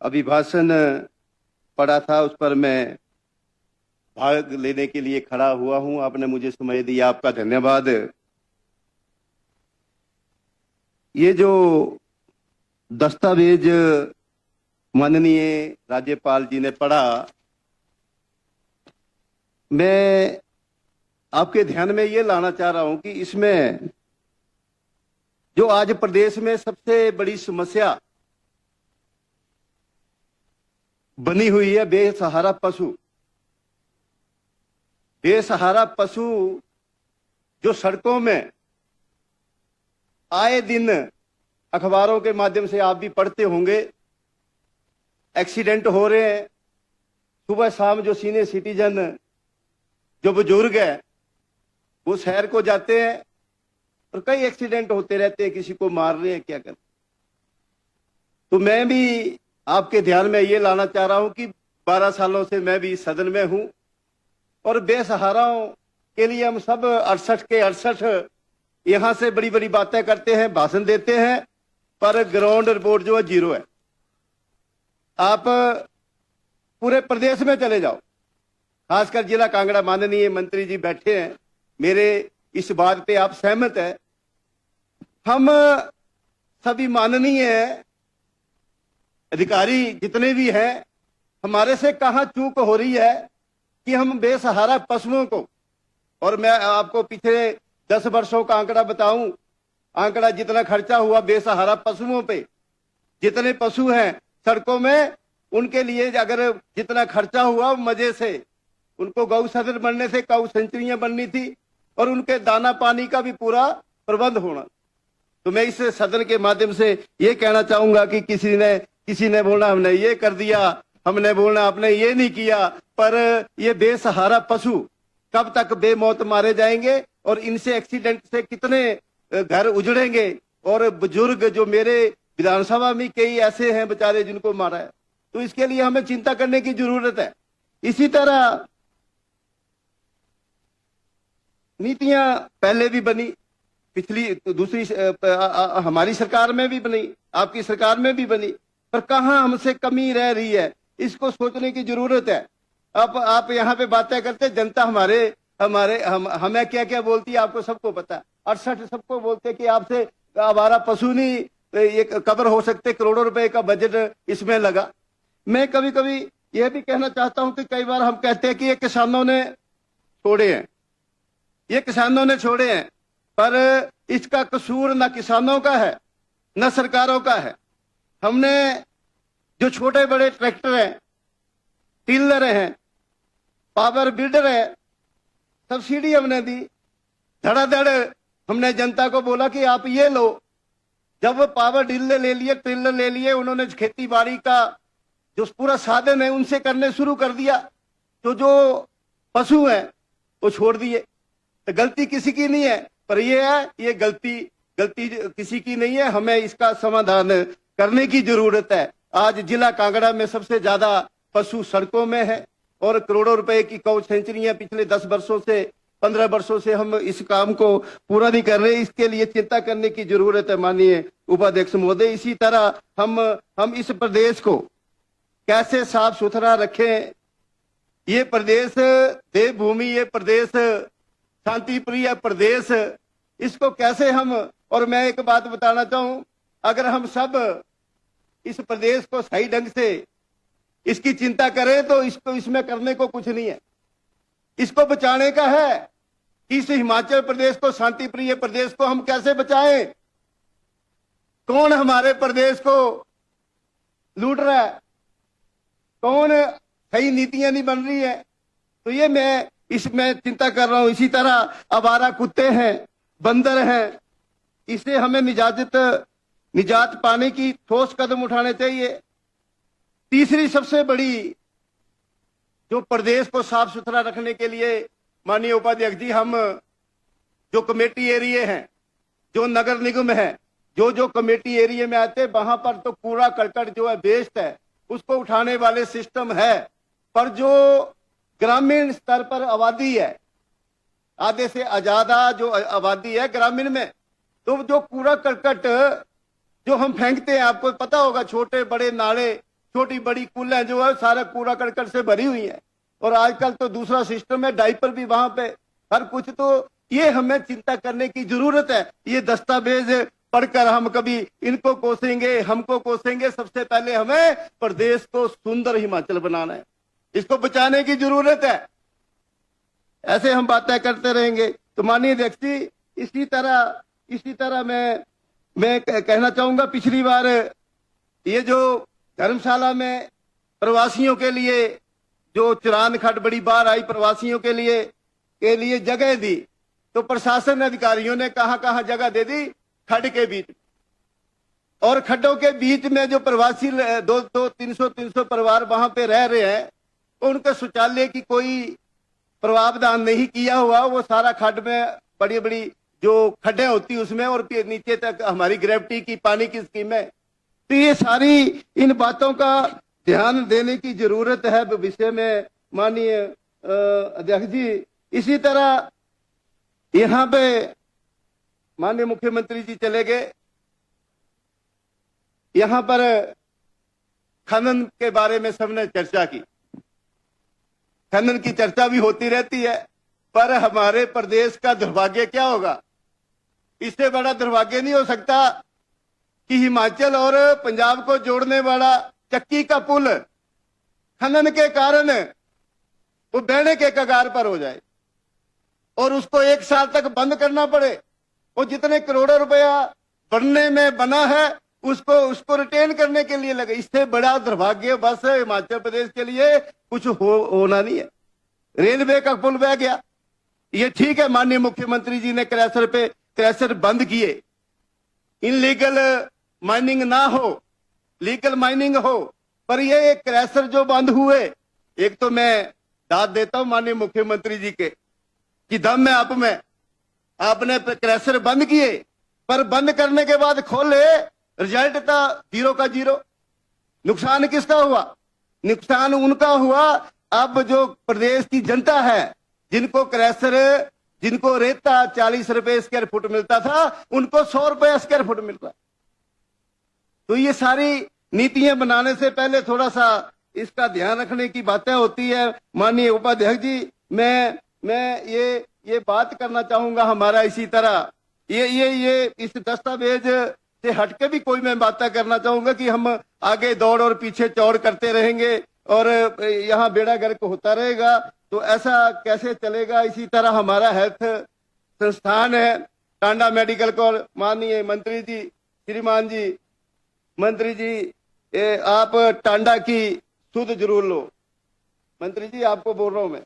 अभिभाषण पढ़ा था, उस पर मैं भाग लेने के लिए खड़ा हुआ हूं। आपने मुझे समय दिया, आपका धन्यवाद। ये जो दस्तावेज माननीय राज्यपाल जी ने पढ़ा, मैं आपके ध्यान में ये लाना चाह रहा हूं कि इसमें जो आज प्रदेश में सबसे बड़ी समस्या बनी हुई है, बेसहारा पशु। बेसहारा पशु जो सड़कों में आए दिन अखबारों के माध्यम से आप भी पढ़ते होंगे, एक्सीडेंट हो रहे हैं। सुबह शाम जो सीनियर सिटीजन, जो बुजुर्ग है, वो शहर को जाते हैं और कई एक्सीडेंट होते रहते हैं, किसी को मार रहे हैं, क्या कर। तो मैं भी आपके ध्यान में ये लाना चाह रहा हूं कि 12 सालों से मैं भी सदन में हूं और बेसहाराओं के लिए हम सब 68 के 68 यहां से बड़ी बड़ी बातें करते हैं, भाषण देते हैं, पर ग्राउंड रिपोर्ट जो है जीरो है। आप पूरे प्रदेश में चले जाओ, खासकर जिला कांगड़ा, माननीय मंत्री जी बैठे हैं, मेरे इस बात पे आप सहमत है। हम सभी माननीय अधिकारी जितने भी हैं, हमारे से कहां चूक हो रही है कि हम बेसहारा पशुओं को, और मैं आपको पिछले 10 वर्षों का आंकड़ा बताऊं, आंकड़ा जितना खर्चा हुआ बेसहारा पशुओं पे, जितने पशु हैं सड़कों में, उनके लिए अगर जितना खर्चा हुआ, मजे से उनको गौ सदन बनने से गौ सेंचुरियां बननी थी और उनके दाना पानी का भी पूरा प्रबंध होना। तो मैं इस सदन के माध्यम से ये कहना चाहूंगा कि किसी ने बोलना हमने ये कर दिया, हमने बोलना आपने ये नहीं किया, पर ये बेसहारा पशु कब तक बेमौत मारे जाएंगे और इनसे एक्सीडेंट से कितने घर उजड़ेंगे। और बुजुर्ग जो मेरे विधानसभा में कई ऐसे हैं बेचारे जिनको मारा है, तो इसके लिए हमें चिंता करने की जरूरत है। इसी तरह नीतियां पहले भी बनी, पिछली दूसरी हमारी सरकार में भी बनी, आपकी सरकार में भी बनी, पर कहां हमसे कमी रह रही है, इसको सोचने की जरूरत है। अब आप यहाँ पे बातें करते, जनता हमें क्या क्या बोलती है आपको सबको पता है। 68 सबको बोलते कि आपसे आवारा पशु नहीं ये कवर हो सकते, करोड़ों रुपए का बजट इसमें लगा। मैं कभी कभी यह भी कहना चाहता हूं कि कई बार हम कहते हैं कि ये किसानों ने छोड़े हैं, ये किसानों ने छोड़े हैं, पर इसका कसूर न किसानों का है न सरकारों का है। हमने जो छोटे बड़े ट्रैक्टर हैं, टिलर हैं, पावर बिल्डर है, सब्सिडी हमने दी, धड़ाधड़ हमने जनता को बोला कि आप ये लो। जब पावर टिलर ले लिए, टिलर ले लिए, उन्होंने खेती बाड़ी का जो पूरा साधन है उनसे करने शुरू कर दिया, तो जो पशु हैं वो छोड़ दिए। तो गलती किसी की नहीं है, पर ये है, ये गलती किसी की नहीं है, हमें इसका समाधान करने की जरूरत है। आज जिला कांगड़ा में सबसे ज्यादा पशु सड़कों में है और करोड़ों रुपए की गौ सेंचुरियां पिछले 10 वर्षों से 15 वर्षों से हम इस काम को पूरा नहीं कर रहे। इसके लिए चिंता करने की जरूरत है माननीय उपाध्यक्ष महोदय। इसी तरह हम इस प्रदेश को कैसे साफ सुथरा रखें, ये प्रदेश देवभूमि, ये प्रदेश शांति प्रिय प्रदेश, इसको कैसे हम, और मैं एक बात बताना चाहूं, अगर हम सब इस प्रदेश को सही ढंग से इसकी चिंता करें तो इसमें करने को कुछ नहीं है। इसको बचाने का है कि इस हिमाचल प्रदेश को, शांति प्रिय प्रदेश को हम कैसे बचाएं। कौन हमारे प्रदेश को लूट रहा है, कौन सही नीतियां नहीं बन रही है, तो ये मैं इसमें चिंता कर रहा हूं। इसी तरह आवारा कुत्ते हैं, बंदर हैं, इससे हमें निजात पाने की ठोस कदम उठाने चाहिए। तीसरी सबसे बड़ी जो प्रदेश को साफ सुथरा रखने के लिए माननीय उपाध्यक्ष जी, हम जो कमेटी एरिया हैं, जो नगर निगम है, जो कमेटी एरिया में आते हैं, वहां पर तो कूड़ा करकट जो है वेस्ट है, उसको उठाने वाले सिस्टम है, पर जो ग्रामीण स्तर पर आबादी है, आधे से ज्यादा जो आबादी है ग्रामीण में, तो जो कूड़ा करकट जो हम फेंकते हैं, आपको पता होगा, छोटे बड़े नाले, छोटी बड़ी कूलें जो है सारा कूड़ा करकट से भरी हुई है। और आजकल तो दूसरा सिस्टम है, डायपर भी वहां पे, हर कुछ। तो ये हमें चिंता करने की जरूरत है। ये दस्तावेज पढ़कर हम कभी इनको कोसेंगे, हमको कोसेंगे। सबसे पहले हमें प्रदेश को सुंदर हिमाचल बनाना है, इसको बचाने की जरूरत है। ऐसे हम बातें करते रहेंगे तो माननीय अध्यक्ष जी, इसी तरह मैं कहना चाहूंगा, पिछली बार ये जो धर्मशाला में प्रवासियों के लिए जो चुरान खट बड़ी बार आई, प्रवासियों के लिए जगह दी, तो प्रशासन अधिकारियों ने कहां जगह दे दी, खड्ड के बीच। और खड्डों के बीच में जो प्रवासी 300 परिवार वहां पे रह रहे हैं, उनके शौचालय की कोई प्रावधान नहीं किया हुआ। वो सारा खड्ड में बड़ी बड़ी जो खड्डे होती उसमें, और नीचे तक हमारी ग्रेविटी की पानी की स्कीम है। तो ये सारी इन बातों का ध्यान देने की जरूरत है भविष्य में माननीय अध्यक्ष जी। इसी तरह यहाँ पे माननीय मुख्यमंत्री जी चले गए, यहाँ पर खनन के बारे में सबने चर्चा की। खनन की चर्चा भी होती रहती है, पर हमारे प्रदेश का दुर्भाग्य क्या होगा? इससे बड़ा दुर्भाग्य नहीं हो सकता कि हिमाचल और पंजाब को जोड़ने वाला चक्की का पुल खनन के कारण वो बहने के कगार पर हो जाए और उसको 1 साल तक बंद करना पड़े। वो जितने करोड़ों रुपया बनने में बना है उसको रिटेन करने के लिए लगे। इससे बड़ा दुर्भाग्य बस हिमाचल प्रदेश के लिए कुछ होना नहीं है। रेलवे का पुल बह गया, ये ठीक है, माननीय मुख्यमंत्री जी ने क्रैशर बंद किए, इनलीगल माइनिंग ना हो, लीगल माइनिंग हो। पर ये क्रैशर जो बंद हुए, एक तो मैं दाद देता हूं माननीय मुख्यमंत्री जी के कि दम है आप में, आपने क्रैशर बंद किए, पर बंद करने के बाद खोले, रिजल्ट था 0 का 0। नुकसान किसका हुआ? नुकसान उनका हुआ अब जो प्रदेश की जनता है, जिनको क्रैशर, जिनको रेता 40 रुपए स्क्वायर फुट मिलता था, उनको 100 रुपए स्क्वायर फुट मिल रहा। तो ये सारी नीतियां बनाने से पहले थोड़ा सा इसका ध्यान रखने की बातें होती है। माननीय उपाध्यक्ष जी, मैं ये बात करना चाहूंगा, हमारा इसी तरह ये इस दस्तावेज से हटके भी कोई मैं बातें करना चाहूंगा कि हम आगे दौड़ और पीछे चौड़ करते रहेंगे और यहाँ बेड़ा गर्क होता रहेगा, तो ऐसा कैसे चलेगा? इसी तरह हमारा हेल्थ संस्थान है टांडा मेडिकल कॉलेज। माननीय मंत्री जी, श्रीमान जी, मंत्री जी, आप टांडा की सुध जरूर लो। मंत्री जी, आपको बोल रहा हूं मैं।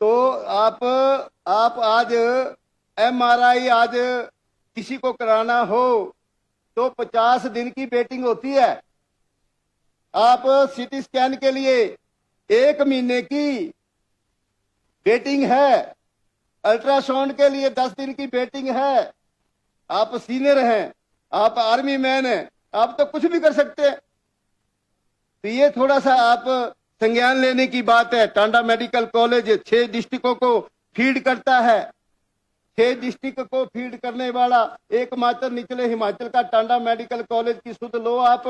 तो आप आज MRI आज किसी को कराना हो तो 50 दिन की वेटिंग होती है। आप CT स्कैन के लिए 1 महीने की वेटिंग है, अल्ट्रासाउंड के लिए 10 दिन की वेटिंग है। आप सीनियर हैं, आप आर्मी मैन हैं, आप तो कुछ भी कर सकते हैं। तो ये थोड़ा सा आप संज्ञान लेने की बात है। टांडा मेडिकल कॉलेज 6 डिस्ट्रिक्टों को फीड करता है। 6 डिस्ट्रिक्ट को फीड करने वाला एकमात्र निचले हिमाचल का टांडा मेडिकल कॉलेज की सुध लो आप।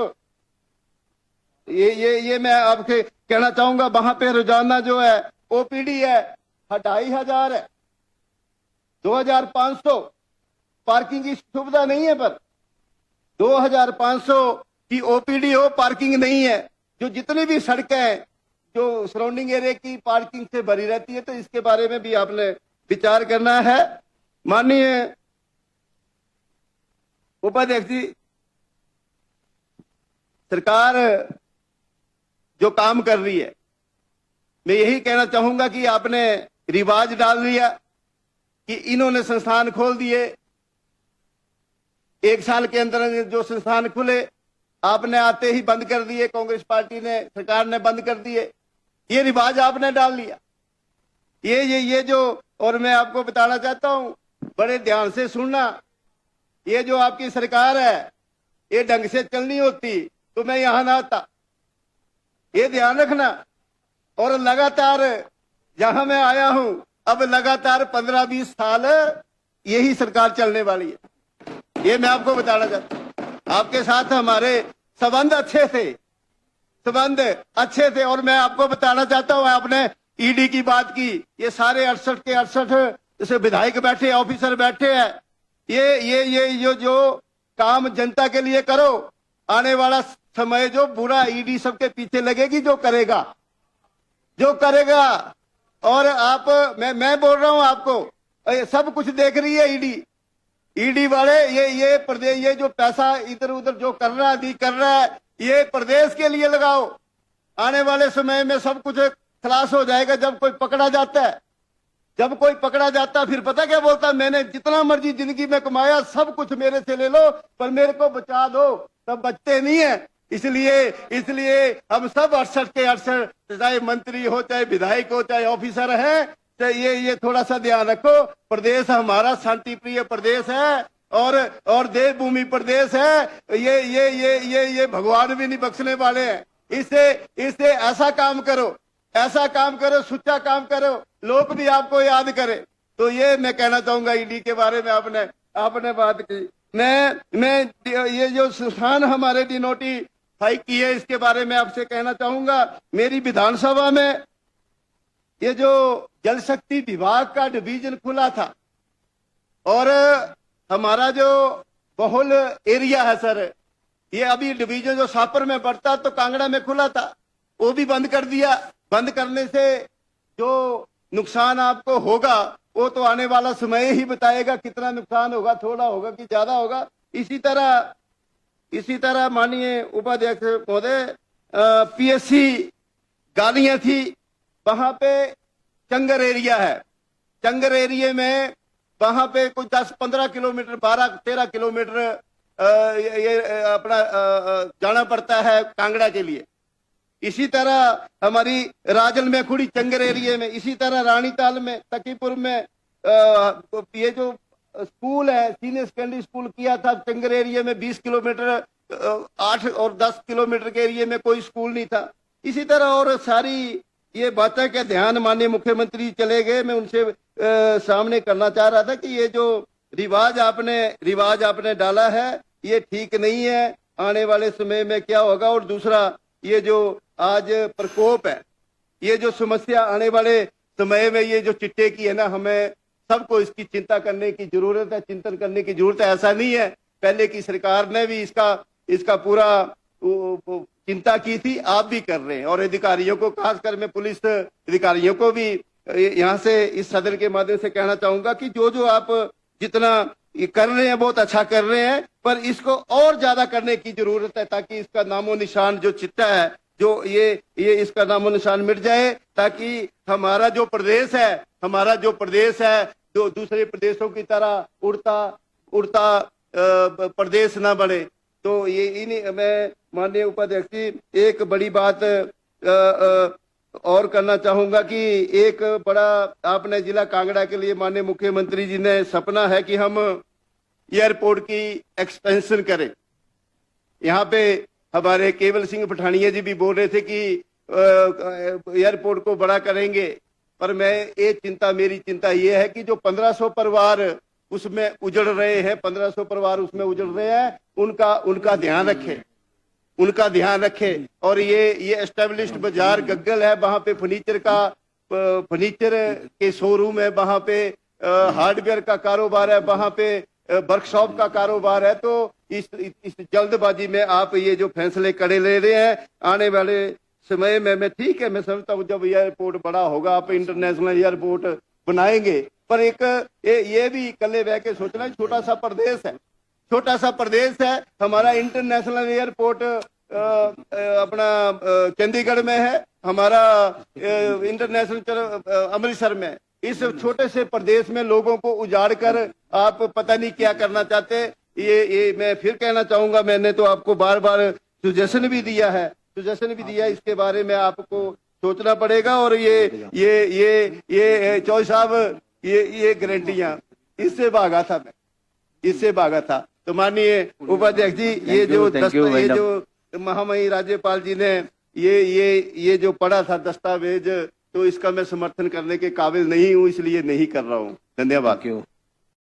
ये मैं आपके कहना चाहूंगा। वहां पे रोजाना जो है OPD है 2500 है, 2500 पार्किंग की सुविधा नहीं है, पर 2500 की OPD हो, पार्किंग नहीं है। जो जितनी भी सड़कें जो सराउंडिंग एरिया की पार्किंग से भरी रहती है, तो इसके बारे में भी आपने विचार करना है। माननीय उपाध्यक्ष जी, सरकार जो काम कर रही है, मैं यही कहना चाहूंगा कि आपने रिवाज डाल दिया कि इन्होंने संस्थान खोल दिए। 1 साल के अंदर जो संस्थान खुले आपने आते ही बंद कर दिए, कांग्रेस पार्टी ने, सरकार ने बंद कर दिए। ये रिवाज आपने डाल लिया। ये जो, और मैं आपको बताना चाहता हूं, बड़े ध्यान से सुनना, ये जो आपकी सरकार है ये ढंग से चलनी होती तो मैं यहां ना आता, ये ध्यान रखना। और लगातार जहां मैं आया हूं, अब लगातार 15-20 साल यही सरकार चलने वाली है। ये मैं आपको बताना चाहता हूं। आपके साथ हमारे संबंध अच्छे थे, संबंध अच्छे थे। और मैं आपको बताना चाहता हूं, आपने ईडी की बात की, ये सारे 68 के 68 जैसे विधायक बैठे, ऑफिसर बैठे हैं, ये जो काम जनता के लिए करो, आने वाला समय जो बुरा ईडी सबके पीछे लगेगी, जो करेगा। और आप, मैं बोल रहा हूं आपको, सब कुछ देख रही है ईडी वाले। ये प्रदेश, ये जो पैसा इधर उधर जो कर रहा है, ये प्रदेश के लिए लगाओ। आने वाले समय में सब कुछ खलास हो जाएगा। जब कोई पकड़ा जाता फिर पता क्या बोलता, मैंने जितना मर्जी जिंदगी में कमाया, सब कुछ मेरे से ले लो, पर मेरे को बचा दो। तब बचते नहीं है। इसलिए हम सब 68 के 68, चाहे मंत्री हो, चाहे विधायक हो, चाहे ऑफिसर है, तो ये थोड़ा सा ध्यान रखो। प्रदेश हमारा शांति प्रिय प्रदेश है और देवभूमि प्रदेश है। ये भगवान भी नहीं बख्शने वाले हैं। इससे ऐसा काम करो, सच्चा काम करो, लोग भी आपको याद करें। तो ये मैं कहना चाहूंगा ईडी के बारे में। आपने बात की, मैं ये जो संस्थान हमारे डिनोटिफाई की है, इसके बारे में आपसे कहना चाहूंगा। मेरी विधानसभा में ये जो जल शक्ति विभाग का डिवीजन खुला था, और हमारा जो बहुल एरिया है सर, ये अभी डिवीजन जो सापर में पड़ता तो कांगड़ा में खुला था, वो भी बंद कर दिया। बंद करने से जो नुकसान आपको होगा वो तो आने वाला समय ही बताएगा, कितना नुकसान होगा, थोड़ा होगा कि ज्यादा होगा। इसी तरह माननीय उपाध्यक्ष महोदय, पीएससी गालियां थी, वहां पे चंगर एरिया है। चंगर एरिया में वहां पे कुछ 10-15 किलोमीटर, 12-13 किलोमीटर ये अपना जाना पड़ता है कांगड़ा के लिए। इसी तरह हमारी राजन में खुड़ी चंगर एरिया में, इसी तरह रानीताल में, तकीपुर में ये जो स्कूल है, सीनियर सेकेंडरी स्कूल किया था चंगर एरिया में, 20 किलोमीटर, 8 और 10 किलोमीटर के एरिया में कोई स्कूल नहीं था। इसी तरह और सारी ये बातें का ध्यान माननीय मुख्यमंत्री चले गए। मैं उनसे सामने करना चाह रहा था कि ये जो रिवाज आपने डाला है, ये ठीक नहीं है। आने वाले समय में क्या होगा। और दूसरा, ये जो आज प्रकोप है, ये जो समस्या आने वाले समय में, ये जो चिट्टे की है ना, हमें सबको इसकी चिंता करने की जरूरत है, चिंतन करने की जरूरत है। ऐसा नहीं है, पहले की सरकार ने भी इसका पूरा चिंता की थी, आप भी कर रहे हैं। और अधिकारियों को, खासकर मैं पुलिस अधिकारियों को भी यहाँ से, इस सदन के माध्यम से कहना चाहूंगा कि जो आप जितना ये कर रहे हैं बहुत अच्छा कर रहे हैं, पर इसको और ज्यादा करने की जरूरत है, ताकि इसका नामो निशान जो चिट्टा है, जो ये इसका नामो निशान मिट जाए, ताकि हमारा जो प्रदेश है जो दूसरे प्रदेशों की तरह उड़ता प्रदेश ना बने। तो ये मैं माननीय उपाध्यक्ष जी, एक बड़ी बात और करना चाहूंगा कि एक बड़ा आपने जिला कांगड़ा के लिए माननीय मुख्यमंत्री जी ने सपना है कि हम एयरपोर्ट की एक्सपेंशन करें। यहाँ पे हमारे केवल सिंह पठानिया जी भी बोल रहे थे कि एयरपोर्ट को बड़ा करेंगे, पर मेरी चिंता ये है कि जो 1500 परिवार उसमें उजड़ रहे हैं, 1500 परिवार उसमें उजड़ रहे हैं, उनका ध्यान रखे। और ये एस्टेब्लिश्ड बाजार गग्गल है, वहां पे फर्नीचर के शोरूम है, वहां पे हार्डवेयर का कारोबार है, वहां पे वर्कशॉप का कारोबार है। तो इस जल्दबाजी में आप ये जो फैसले कड़े ले रहे हैं, आने वाले समय में मैं ठीक है, मैं समझता हूँ जब एयरपोर्ट बड़ा होगा, आप इंटरनेशनल एयरपोर्ट बनाएंगे, पर एक ये भी कल्ले बह के सोचना, छोटा सा प्रदेश है हमारा। इंटरनेशनल एयरपोर्ट अपना चंडीगढ़ में है, हमारा इंटरनेशनल अमृतसर में। इस छोटे से प्रदेश में लोगों को उजाड़ कर आप पता नहीं क्या करना चाहते। ये मैं फिर कहना चाहूंगा, मैंने तो आपको बार सजेशन भी दिया, इसके बारे में आपको सोचना पड़ेगा। और ये चौधरी साहब, ये गारंटियां, इससे भागा था। तो माननीय उपाध्यक्ष जी, ये जो महामहिम राज्यपाल जी ने ये जो पढ़ा था दस्तावेज, तो इसका मैं समर्थन करने के काबिल नहीं हूँ, इसलिए नहीं कर रहा हूँ। धन्यवाद।